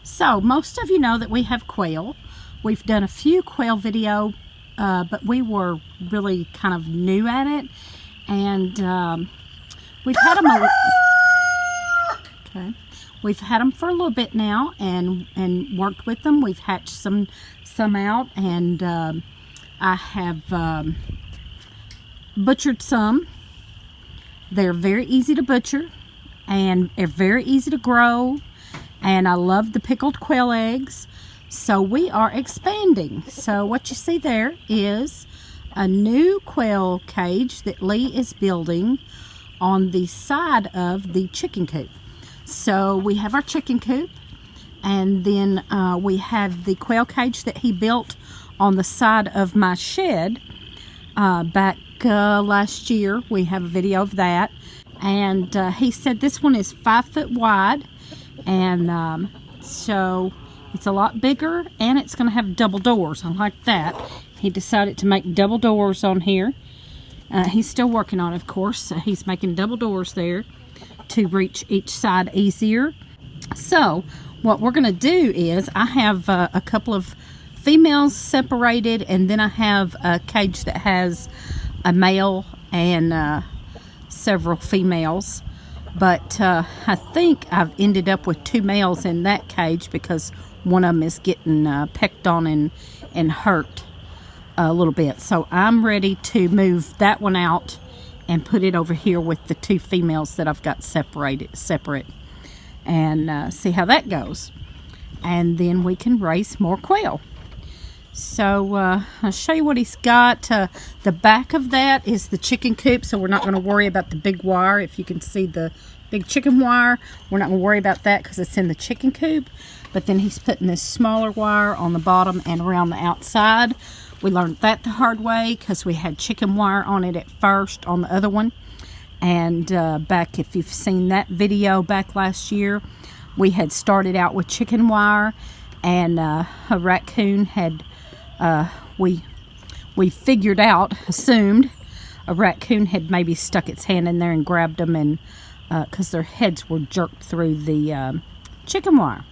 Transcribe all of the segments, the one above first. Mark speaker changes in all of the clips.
Speaker 1: So most of you know that we have quail. We've done a few quail video, but we were really kind of new at it, and we've had them we've had them for a little bit now, and worked with them. We've hatched some out, and I have butchered some. They're very easy to butcher, and they're very easy to grow, and I love the pickled quail eggs. So we are expanding. So what you see there is a new quail cage that Lee is building on the side of the chicken coop. So we have our chicken coop, and then we have the quail cage that he built on the side of my shed back last year. We have a video of that, and he said this one is 5 foot wide, and so it's a lot bigger, and it's going to have double doors. I like that. He decided to make double doors on here. He's still working on it, of course. He's making double doors there to reach each side easier. So what we're going to do is I have a couple of females separated, and then I have a cage that has a male and several females. But I think I've ended up with 2 males in that cage because one of them is getting pecked on and hurt a little bit. So I'm ready to move that one out and put it over here with the 2 females that I've got separate, and see how that goes. And then we can raise more quail. So I'll show you what he's got. The back of that is the chicken coop, so we're not going to worry about the big wire. If you can see the big chicken wire, we're not going to worry about that because it's in the chicken coop. But then he's putting this smaller wire on the bottom and around the outside. We learned that the hard way because we had chicken wire on it at first on the other one. And back, if you've seen that video back last year, we had started out with chicken wire, and a raccoon had, we figured out, assumed, a raccoon had maybe stuck its hand in there and grabbed them, and because their heads were jerked through the chicken wire.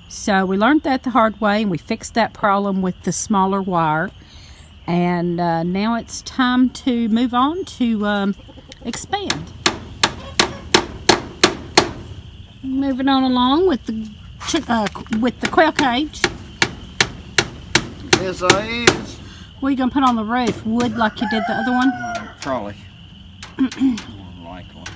Speaker 1: So we learned that the hard way, and we fixed that problem with the smaller wire. And now it's time to move on to expand. Moving on along with the quail cage.
Speaker 2: Yes, I is.
Speaker 1: What are you gonna put on the roof? Wood like you did the other one?
Speaker 2: Probably. Like one.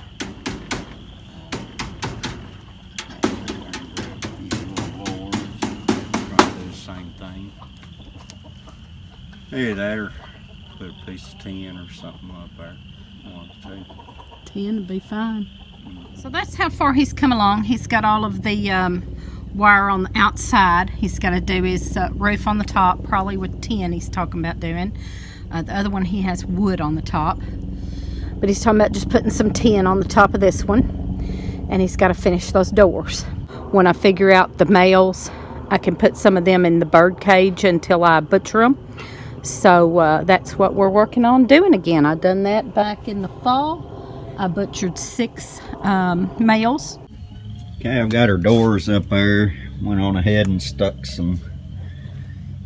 Speaker 2: Same thing. Either that or put a piece of tin or something up there. 1 or 2.
Speaker 1: Tin would be fine. So that's how far he's come along. He's got all of the wire on the outside. He's got to do his roof on the top, probably with tin he's talking about doing. The other one, he has wood on the top. But he's talking about just putting some tin on the top of this one. And he's got to finish those doors. When I figure out the males, I can put some of them in the bird cage until I butcher them. So that's what we're working on doing again. I done that back in the fall. I butchered 6 males.
Speaker 2: Okay, I've got her doors up there. Went on ahead and stuck some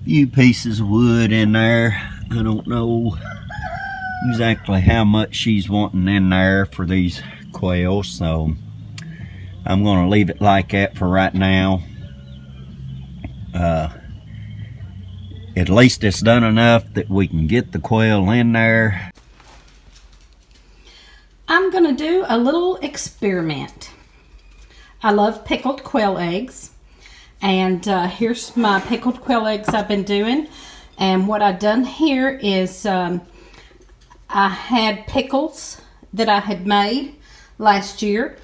Speaker 2: few pieces of wood in there. I don't know exactly how much she's wanting in there for these quails, so I'm going to leave it like that for right now. At least it's done enough that we can get the quail in there.
Speaker 1: I'm going to do a little experiment. I love pickled quail eggs, and here's my pickled quail eggs I've been doing. And what I've done here is I had pickles that I had made last year,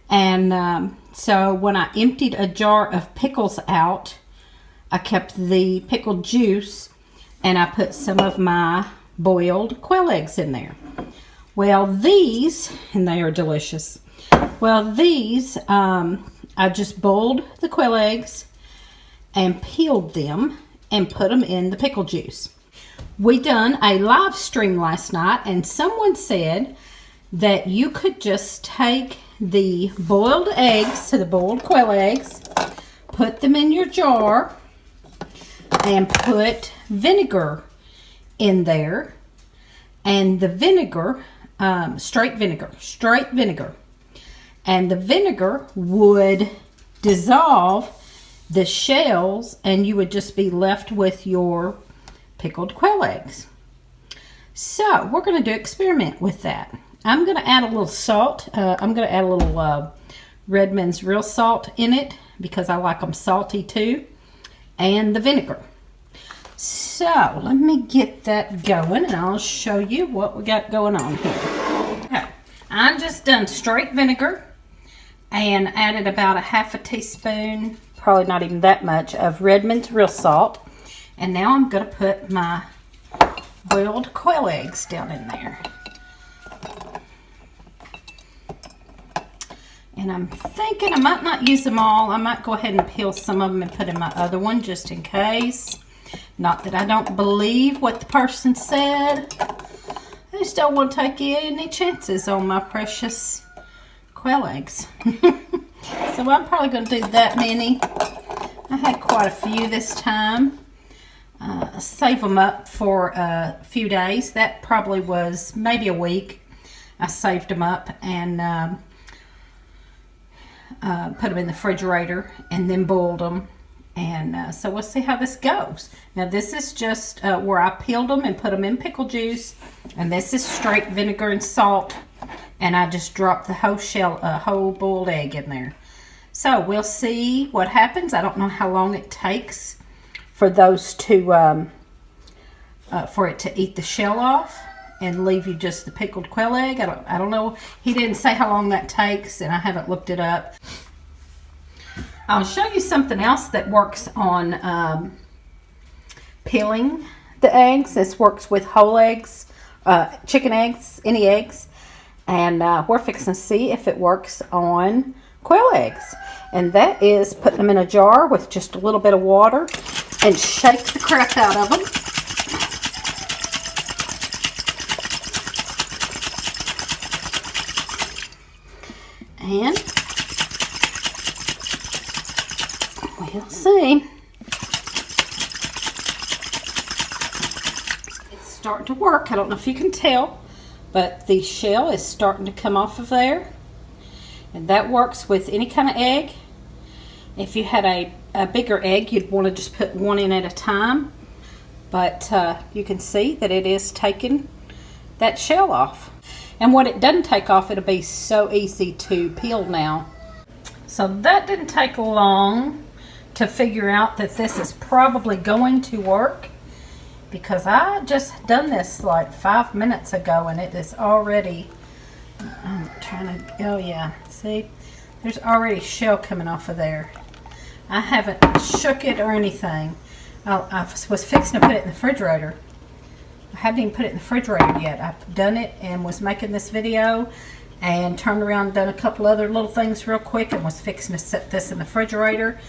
Speaker 1: and so when I emptied a jar of pickles out, I kept the pickled juice, and I put some of my boiled quail eggs in there. Well, these, and they are delicious. Well, these, I just boiled the quail eggs and peeled them and put them in the pickle juice. We done a live stream last night, and someone said that you could just take the boiled eggs, so the boiled quail eggs, put them in your jar and put vinegar in there. And the vinegar, straight vinegar. And the vinegar would dissolve the shells, and you would just be left with your pickled quail eggs. So we're going to do an experiment with that. I'm going to add a little salt. I'm going to add a little Redmond's real salt in it because I like them salty too, and the vinegar. So let me get that going and I'll show you what we got going on here. Okay, I just done straight vinegar and added about a half a teaspoon, probably not even that much, of Redmond's real salt. And now I'm going to put my boiled quail eggs down in there. And I'm thinking I might not use them all. I might go ahead and peel some of them and put in my other one just in case. Not that I don't believe what the person said. I just don't want to take any chances on my precious quail eggs. So I'm probably going to do that many. I had quite a few this time. Save them up for a few days. That probably was maybe a week. I saved them up and put them in the refrigerator and then boiled them. And so we'll see how this goes. Now this is just where I peeled them and put them in pickle juice. And this is straight vinegar and salt. And I just dropped the whole shell, whole boiled egg in there. So we'll see what happens. I don't know how long it takes for those to, for it to eat the shell off and leave you just the pickled quail egg. I don't know. He didn't say how long that takes, and I haven't looked it up. I'll show you something else that works on peeling the eggs. This works with whole eggs, chicken eggs, any eggs. And we're fixing to see if it works on quail eggs. And that is putting them in a jar with just a little bit of water and shake the crap out of them. And we'll see. It's starting to work. I don't know if you can tell, but the shell is starting to come off of there. And that works with any kind of egg. If you had a bigger egg, you'd want to just put one in at a time. But you can see that it is taking that shell off. And when it doesn't take off, it'll be so easy to peel now. So that didn't take long to figure out that this is probably going to work, because I just done this like 5 minutes ago and it is already, I'm trying to, oh yeah, see, there's already shell coming off of there. I haven't shook it or anything. I was fixing to put it in the refrigerator. I haven't even put it in the refrigerator yet. I've done it and was making this video and turned around and done a couple other little things real quick and was fixing to set this in the refrigerator,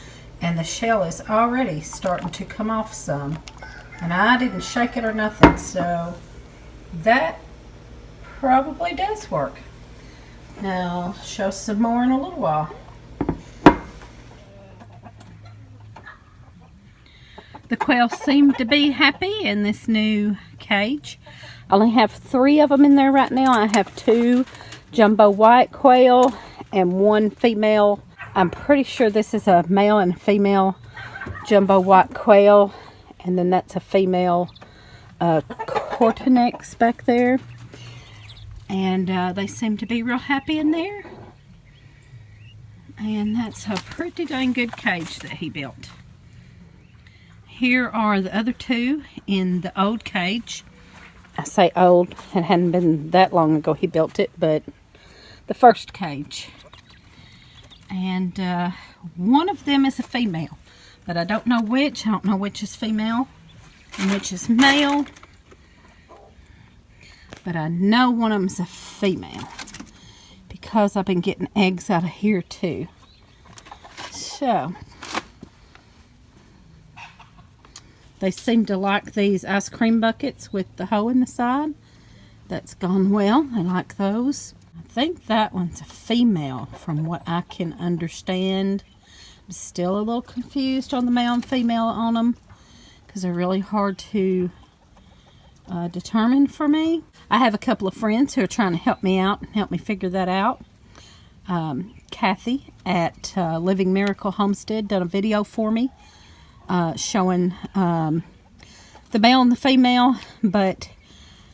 Speaker 1: and the shell is already starting to come off some. And I didn't shake it or nothing, so that probably does work. Now I'll show some more in a little while. The quails seem to be happy in this new cage. I only have 3 of them in there right now. I have 2 jumbo white quail and 1 female. I'm pretty sure this is a male and female jumbo white quail. And then that's a female cortinex back there. And they seem to be real happy in there. And that's a pretty dang good cage that he built. Here are the other 2 in the old cage. I say old, it hadn't been that long ago he built it, but the first cage. And one of them is a female, but I don't know which. I don't know which is female and which is male. But I know one of them is a female because I've been getting eggs out of here too. So they seem to like these ice cream buckets with the hole in the side. That's gone well. They like those. I think that one's a female from what I can understand. Still a little confused on the male and female on them because they're really hard to determine for me. I have a couple of friends who are trying to help me out and help me figure that out. Kathy at Living Miracle Homestead done a video for me showing the male and the female, but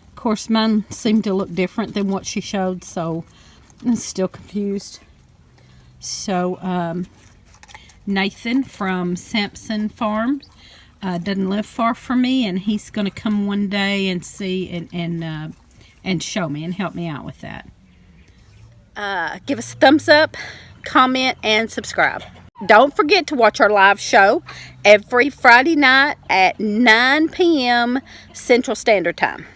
Speaker 1: of course mine seemed to look different than what she showed, so I'm still confused. So Nathan from Sampson Farm doesn't live far from me, and he's going to come one day and see and show me and help me out with that. Give us a thumbs up, comment, and subscribe. Don't forget to watch our live show every Friday night at 9 p.m. Central Standard Time.